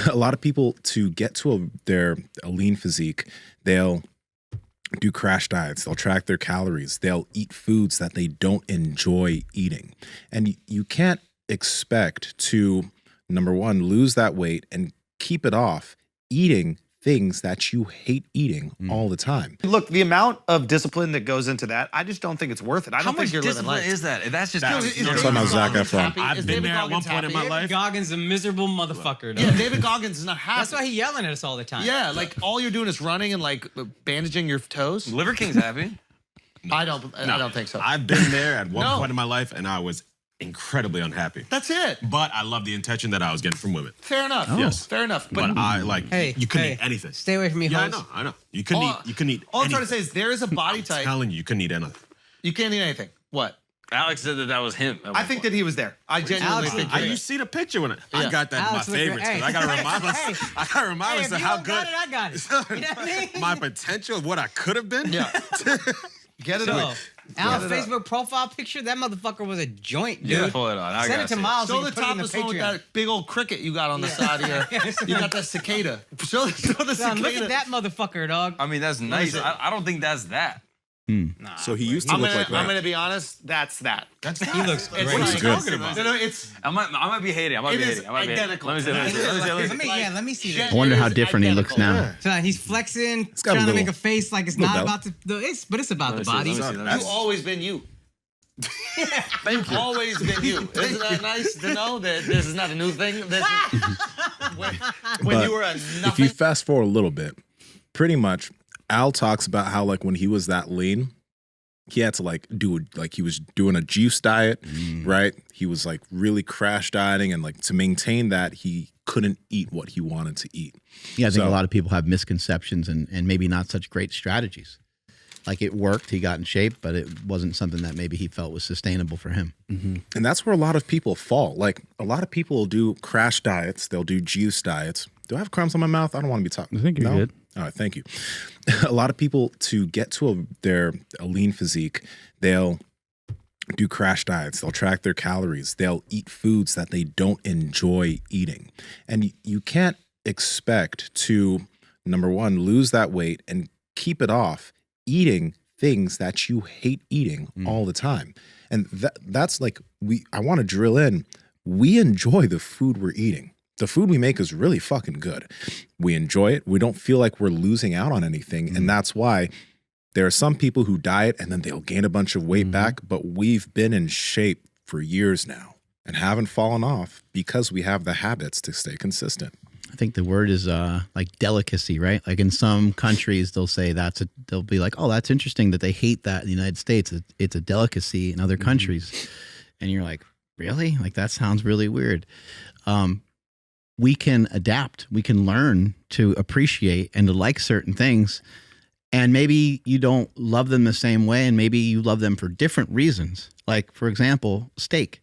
a lot of people, to get to a lean physique, they'll do crash diets. They'll track their calories. They'll eat foods that they don't enjoy eating. And you can't expect to, number one, lose that weight and keep it off eating things that you hate eating all the time. Look, the amount of discipline that goes into that, I just don't think it's worth it. I don't think you're living life. How much discipline is that? That's just... You're talking about Zac Efron. I've been there at one point in my life. Goggins a miserable motherfucker. Yeah, David Goggins is not happy. That's why he's yelling at us all the time. Yeah, like all you're doing is running and like bandaging your toes. Liver King's happy. I don't think so. I've been there at one point in my life, and I was incredibly unhappy. That's it. But I love the attention that I was getting from women. Fair enough. Yes. Fair enough. But I like, you couldn't eat anything. Stay away from me, Yeah, hoes. I know. You couldn't eat All I'm anything. trying to say is there is a body type. I'm telling you couldn't eat anything. You can't eat anything. What? Alex said that was him. I think that he was there. I genuinely think You see the picture when I got that Alex my favorites. hey. I gotta remind myself. I gotta remind myself how good I got it. You know what I mean? my potential of what I could have been. Yeah. Get it So, up. Al's Facebook profile picture, that motherfucker was a joint, dude. Yeah, pull it on. Send it to Miles. Show so the you can put it in topless one with Patreon. that big old cricket you got on the side here. You got that cicada. Show the Son, cicada. look at that motherfucker, dog. I mean, that's nice. I don't think that's that. Nah, So he used to look like that. I'm gonna be honest. That's that. he looks great. It's What are you talking about? No, it's I might be hating. I might It be is hating. I might be hating. identical. Let me see. Let me see this. I wonder how different he looks now. So he's flexing, got a trying to little- make a face like it's little not belt. about the. But it's about the body. You've always been you. You've always been you. Isn't that nice to know that this is not a new thing? This is, when you were a If nothing. you fast forward a little bit, pretty much Al talks about how like when he was that lean, he had to he was doing a juice diet, right? He was like really crash dieting, and like to maintain that he couldn't eat what he wanted to eat. Yeah, I think So- a lot of people have misconceptions and maybe not such great strategies. Like it worked, he got in shape, but it wasn't something that maybe he felt was sustainable for him. And that's where a lot of people fall. Like a lot of people will do crash diets, they'll do juice diets. Do I have crumbs on my mouth? I don't want to be talking. I think you're good. All right, thank you. A lot of people, to get to a lean physique, they'll do crash diets. They'll track their calories. They'll eat foods that they don't enjoy eating. And you can't expect to, number one, lose that weight and keep it off eating things that you hate eating all the time. And that's like, I want to drill in. We enjoy the food we're eating. The food we make is really fucking good. We enjoy it. We don't feel like we're losing out on anything. And that's why there are some people who diet and then they'll gain a bunch of weight back, but we've been in shape for years now and haven't fallen off because we have the habits to stay consistent. I think the word is like delicacy, right? Like in some countries, they'll say they'll be like, oh, that's interesting that they hate that in the United States. It's a delicacy in other countries. And you're like, really? Like that sounds really weird. We can adapt. We can learn to appreciate and to like certain things. And maybe you don't love them the same way, and maybe you love them for different reasons. Like, for example, steak.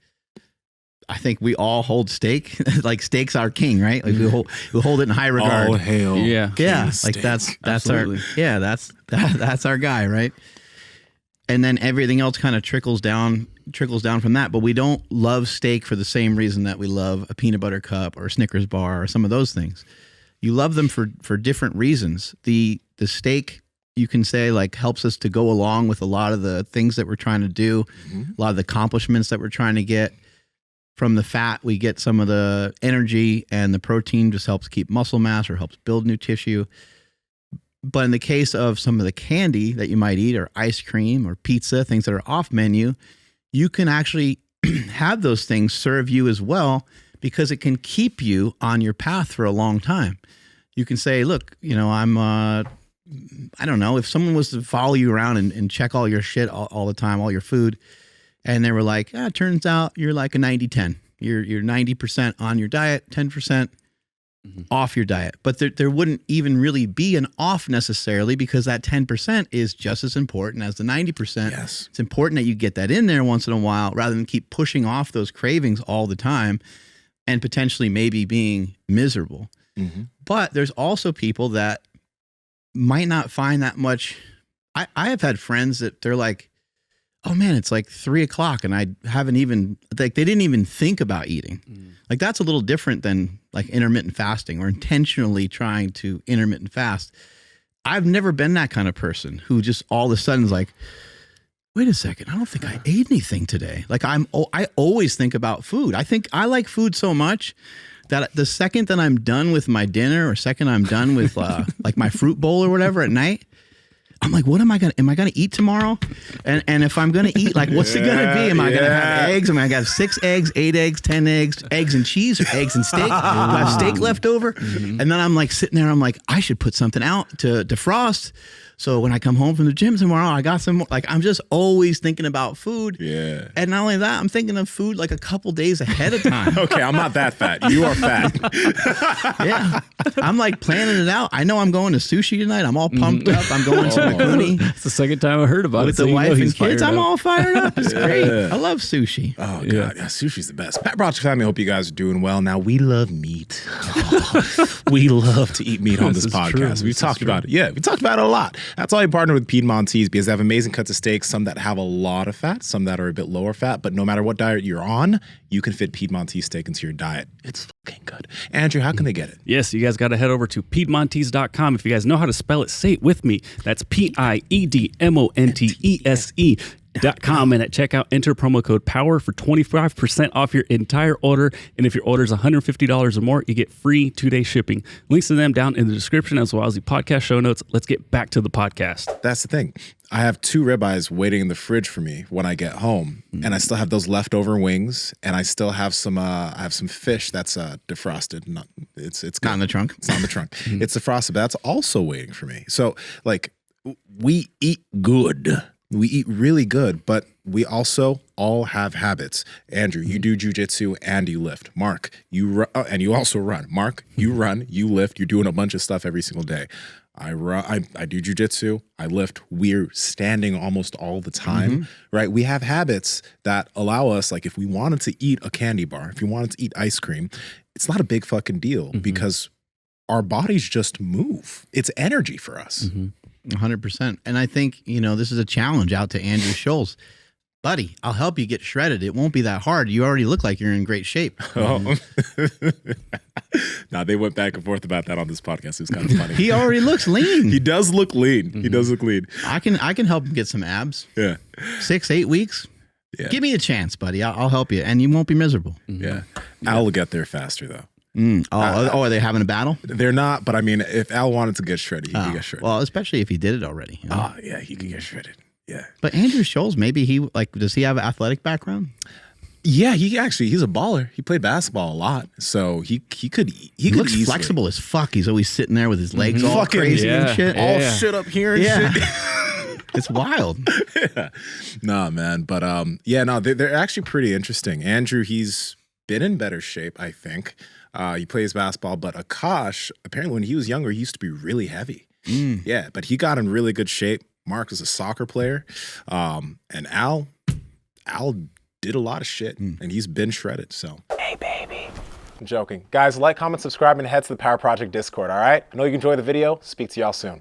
I think we all hold steak. Like steak's our king, right? Like we hold it in high regard. All hail. Yeah. Yeah, King like steak. that's Absolutely. that's our guy, right? And then everything else kind of trickles down from that. But we don't love steak for the same reason that we love a peanut butter cup or a Snickers bar or some of those things. You love them for different reasons. The steak, you can say, like helps us to go along with a lot of the things that we're trying to do, a lot of the accomplishments that we're trying to get. From the fat, we get some of the energy, and the protein just helps keep muscle mass or helps build new tissue. But in the case of some of the candy that you might eat, or ice cream or pizza, things that are off menu, you can actually have those things serve you as well, because it can keep you on your path for a long time. You can say, look, I don't know, if someone was to follow you around and check all your shit all the time, all your food, and they were like, it turns out you're like a 90-10. You're 90% on your diet, 10% off your diet. But there wouldn't even really be an off necessarily, because that 10% is just as important as the 90%. Yes. It's important that you get that in there once in a while, rather than keep pushing off those cravings all the time and potentially maybe being miserable. But there's also people that might not find that much. I have had friends that they're like, oh man, it's like 3 o'clock and I haven't even, like, they didn't even think about eating. Like that's a little different than like intermittent fasting or intentionally trying to intermittent fast. I've never been that kind of person who just all of a sudden is like, wait a second, I don't think I ate anything today. Like I always think about food. I think I like food so much that the second that I'm done with my dinner or second I'm done with like my fruit bowl or whatever at night, I'm like, what am I gonna eat tomorrow? And if I'm gonna eat, like, what's it gonna be? Am I gonna have eggs? Am I gonna have 6 eggs, 8 eggs, 10 eggs, eggs and cheese, or eggs and steak? Do I have steak left over? And then I'm like sitting there, I'm like, I should put something out to defrost. So when I come home from the gym tomorrow, I got some, like, I'm just always thinking about food. Yeah. And not only that, I'm thinking of food like a couple days ahead of time. Okay, I'm not that fat. You are fat. Yeah. I'm like planning it out. I know I'm going to sushi tonight. I'm all pumped up. I'm going to Mikuni It's the second time I heard about with it. So the you know wife he's and kids. fired I'm up. all fired up. It's great. I love sushi. Oh, God. Yeah, sushi's the best. Pat Project family, I hope you guys are doing well. Now, we love meat. We love to eat meat on this This is podcast. true. We've This talked is true. about it. Yeah, we talked about it a lot. That's why I partnered with Piedmontese, because they have amazing cuts of steaks, some that have a lot of fat, some that are a bit lower fat. But no matter what diet you're on, you can fit Piedmontese steak into your diet. It's fucking good. Andrew, how can they get it? Yes, you guys got to head over to Piedmontese.com. If you guys know how to spell it, say it with me. That's Piedmontese.com. And at checkout, enter promo code POWER for 25% off your entire order. And if your order is $150 or more, you get free 2-day shipping. Links to them down in the description as well as the podcast show notes. Let's get back to the podcast. That's the thing. I have 2 ribeyes waiting in the fridge for me when I get home, and I still have those leftover wings, and I still have some. I have some fish that's defrosted. Not it's good. Not in the trunk. It's not in the trunk. It's defrosted, but that's also waiting for me. So like, we eat good. We eat really good, but we also all have habits. Andrew, you do jujitsu and you lift. Mark, you and you also run. Mark, you run, you lift. You're doing a bunch of stuff every single day. I run. I do jujitsu. I lift. We're standing almost all the time, right? We have habits that allow us, like, if we wanted to eat a candy bar, if you wanted to eat ice cream, it's not a big fucking deal because our bodies just move. It's energy for us. 100%. And I think, this is a challenge out to Andrew Scholes. Buddy, I'll help you get shredded. It won't be that hard. You already look like you're in great shape. Oh. Nah, they went back and forth about that on this podcast. It was kind of funny. He already looks lean. He does look lean. He does look lean. I can help him get some abs. Yeah. 6-8 weeks. Yeah. Give me a chance, buddy. I'll help you, and you won't be miserable. Yeah. Al will get there faster, though. Are they having a battle? They're not, but I mean, if Al wanted to get shredded, he could get shredded. Well, especially if he did it already. Oh, yeah, he could get shredded. Yeah. But Andrew Scholes, maybe does he have an athletic background? Yeah, he's a baller. He played basketball a lot, so he could looks easily. flexible as fuck. He's always sitting there with his legs all Fucking- crazy and yeah. shit. all shit up here and shit. It's wild. Nah, man. But they're actually pretty interesting. Andrew, he's been in better shape, I think. He plays basketball, but Akash, apparently when he was younger, he used to be really heavy. Yeah, but he got in really good shape. Mark is a soccer player. And Al did a lot of shit, and he's been shredded, so. Hey, baby. I'm joking. Guys, like, comment, subscribe, and head to the Power Project Discord, all right? I know you enjoyed the video. Speak to y'all soon.